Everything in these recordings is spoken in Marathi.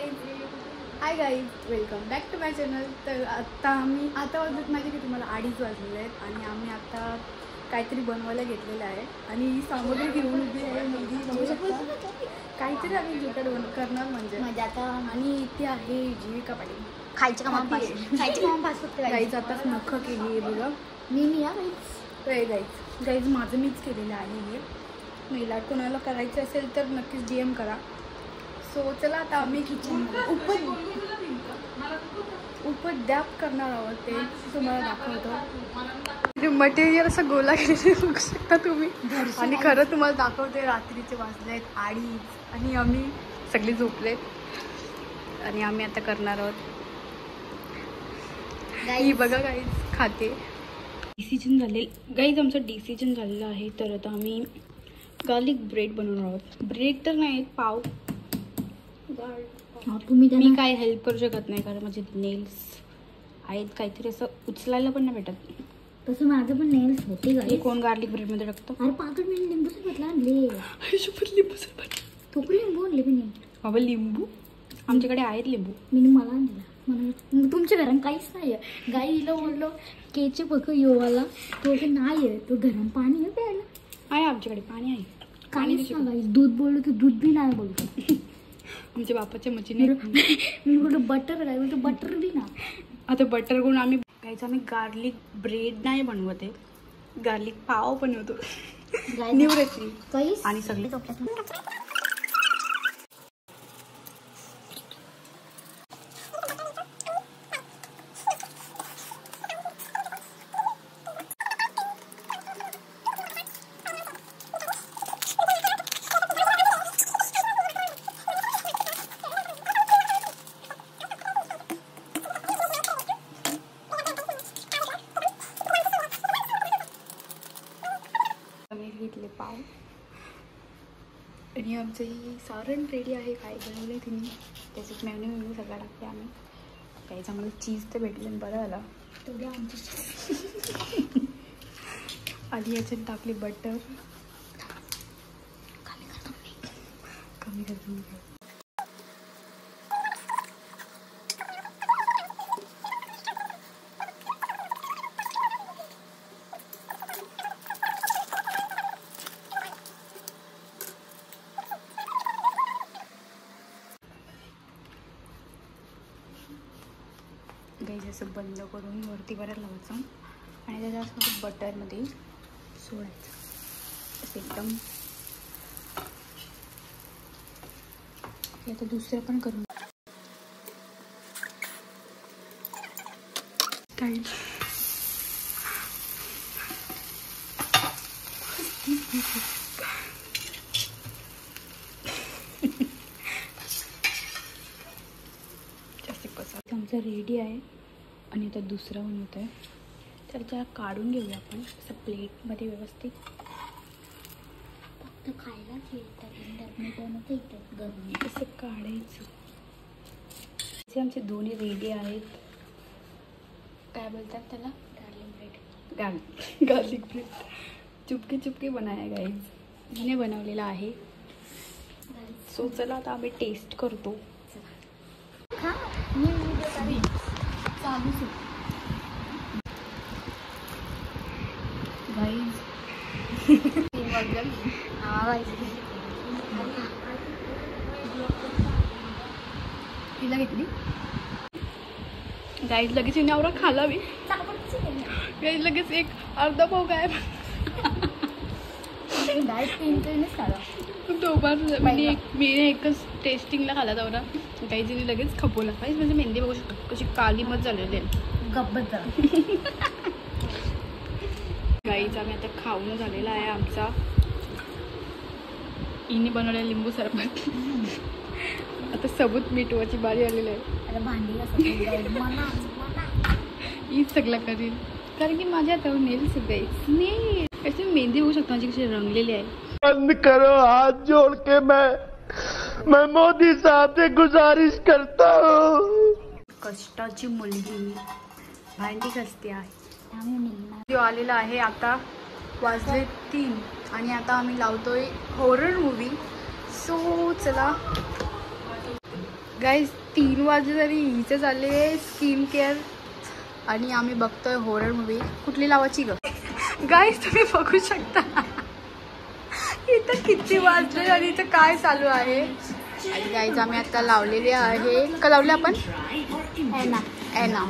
High guys, welcome back to my channel. तर आता वाजत माझे की तुम्हाला 2:30 वाजलेले आहेत आणि आम्ही आता काहीतरी बनवायला घेतलेलं आहे आणि ही सामग्री घेऊन उभी आहे. मुलगी बघू शकता. काहीतरी आम्ही जुगाड करणार म्हणजे आता. आणि इथे आहे जीविका पाटील. खायचे काम गाईज आताच नख केली आहे बघा. मी गाईज माझं मीच केलेलं आहे हे. महिला कोणाला करायचं असेल तर नक्कीच DM करा. सो चला आता आम्ही किचन उपद्याप करणार आहोत. ते तुम्हाला दाखवतो. मटेरियल असं गोला केलेलं बघू शकता तुम्ही. आणि खरं तुम्हाला दाखवते. रात्रीचे वाजले आहेत 2:30 आणि आम्ही सगळे झोपलेत आणि आम्ही आता करणार आहोत. ही बघा गाईज खाते. डिसिजन झालेलं गाईज, आमचं डिसिजन झालेलं आहे. तर आता आम्ही गार्लिक ब्रेड बनवणार आहोत. ब्रेड तर नाही, पाव. मी काय हेल्प करू शकत नाही कारण माझे नेल्स आहेत. काहीतरी असं उचलायला पण नाही भेटत. तसं माझं पण नेल्स होते. कोण गार्लिक ब्रेड मध्ये टाकतो? अरे पाकट मी लिंबू सरबत आणले. लिंबू सरबत तू लिंबू आणले पण बाबा. लिंबू आमच्याकडे आहेत लिंबू. मी मला आणला. तुमच्या घरात काहीच नाही आहे. गाईला बोललो केचे बघ योवाला तो नाही आहे. तो घरात पाणी आहे प्यायला. आहे आमच्याकडे पाणी आहे. काहीच नाही. दूध बोललो तर दूध बी नाही बोलतो. आमच्या बापाच्या मच्छीने मी बोलतो बटर काय बोलतो बटर बी ना. आता बटर करून आम्ही गार्लिक ब्रेड नाही बनवत आहे. गार्लिक पाव बनवतो. न्यू रेसिपी आणि सगळी घेतले पाव. आणि आमचं ही सारण रेडी आहे. काय बनवलं तिने त्याच्यात मेन्यू सगळं टाकते आम्ही. काही चांगलं चीज तर भेटलं बरं झालं. तेवढं आमचं आधी याच्यात टाकली बटर. कमी करतो. गाईज असं बंद करून वरती बरं लावायचं आणि त्याच्यासोबत बटरमध्ये सोडायचं. असं एकदम. आता दुसरं पण करून स्टाईल. आमचं रेडी आहे आणि आता दुसरं बनवत आहे. तर जरा काढून घेऊया आपण असं प्लेटमध्ये व्यवस्थित. फक्त खायलाच येतात गरम असं काढायचं. आमचे दोन्ही रेडी आहेत. काय बोलतात त्याला? Garlic bread. चुपके चुपके बनाया गाईज. हिने बनवलेला आहे. सो चला आता आम्ही टेस्ट करतो. तिला घेतली गाईज. लगेच हिने आवरा खाला मी. गाईज लगेच एक अर्धा पाव काय मी एकच टेस्टिंगला खाला तेवढा. काही जणी लगेच खपवला पाहिजे. म्हणजे मेहंदी बघू शकतो कशी काली मत झालेली आहे. गब्बत गाईचा आम्ही आता खाऊन झालेला आहे आमचा. हिने बनवलेला लिंबू सरबत. आता सबूत मिठवाची बारी आलेली आहे. हीच सगळं करील कारण की माझ्या आता नेल्स नाही कशी मेहंदी होऊ शकतो. माझी कशी रंगलेली आहे. बंद करो हाथ जोड़ के मैं मोदी साहब से गुजारिश करता हूँ. कष्टाची मुलगी भांडी घासते आहे. जो आलेला आहे. आता वाजले 3 आणि आता आम्ही लावतोय हॉरर मूवी. सो चला गाईज 3 वाजले तरी हिचं चालले स्किन केअर आणि आम्ही बघतोय हॉरर मूवी. कुठली लावायची ग गाईज तुम्ही बघू शकता इथं किती वाजले आणि इथं काय चालू आहे. आणि गाईज आम्ही आता लावलेले आहे. का लावले आपण एना.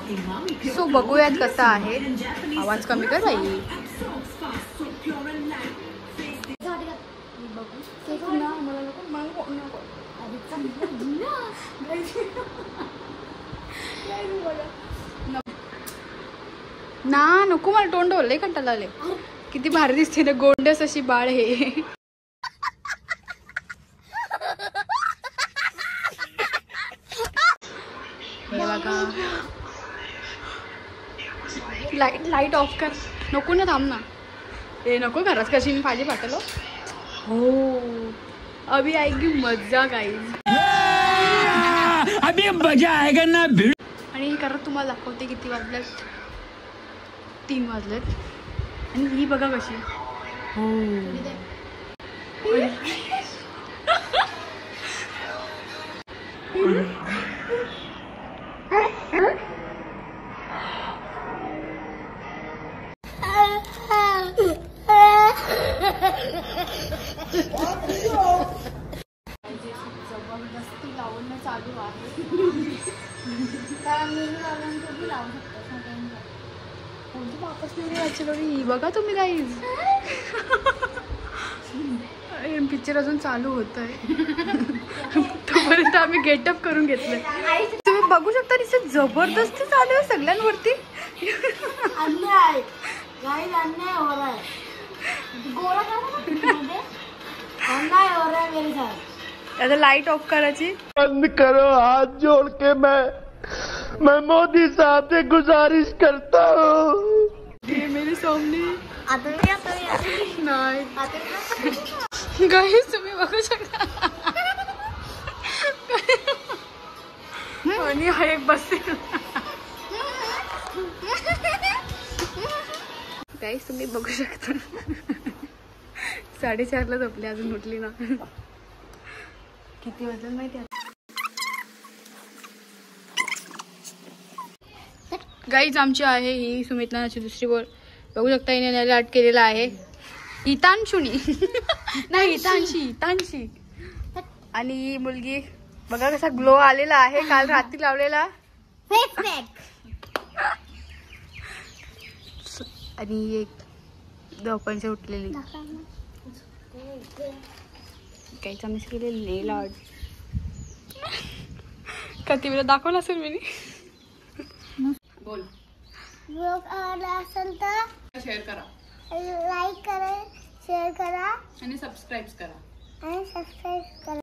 सो बघूयात कसं आहे. आवाज कमी कर बाई. ना नको मला तोंड ओलले कंटाळा आले. किती भारी दिसते ना गोंडस अशी बाळ हे. बघा लाईट ऑफ कर. नको ना थांब ना. हे नको घरात कशी पाहिजे पाठवलं. हो अभी आएगी मजा गाइस. अभी मजा आएगा ना. आणि हे करत तुम्हाला दाखवते किती वाजल्यात. 3 वाजलेत आणि ही बघा कशी. हो जबरदस्ती लावणं चालू आहे. लावू शकतो कोणती वापस नाही. बघा तुम्ही गाईज पिक्चर अजून चालू होत आहे तोपर्यंत आम्ही गेटअप करून घेतलंय. तुम्ही बघू शकता तिथे जबरदस्ती चालू आहे सगळ्यांवरती. अन्याय हो रहा है. गोरा अन्याय हो रहा है मेरे साथ. आता लाईट ऑफ करायची. बंद करो हाथ जोड़ के मैं मोदी साहब से गुजारिश करता हूँ. ये मेरे सामने आता नाही गाईस तुम्ही बघू शकता. आणि हा एक बसते. गाईस तुम्ही बघू शकता 4:30ला झोपले अजून उठली ना. किती वाजलं माहिती आहे. गाईज आमची आहे ही सुमित्राची दुसरी बोल. बघू शकता हिने नेल आर्ट केलेला आहे. हितांशुनी नाही हितांशी. आणि ही मुलगी बघा कसा ग्लो आलेला आहे. काल रात्री लावलेला. आणि एक दोपनचे उठलेली काहीच मिस केलेली नेल आर्ट. कधी वेळा दाखवलं असेल मी. बोल. ब्लॉग आवडला असेल तर शेअर करा, लाईक करा, शेअर करा आणि सबस्क्राईब करा. आणि सबस्क्राईब करा.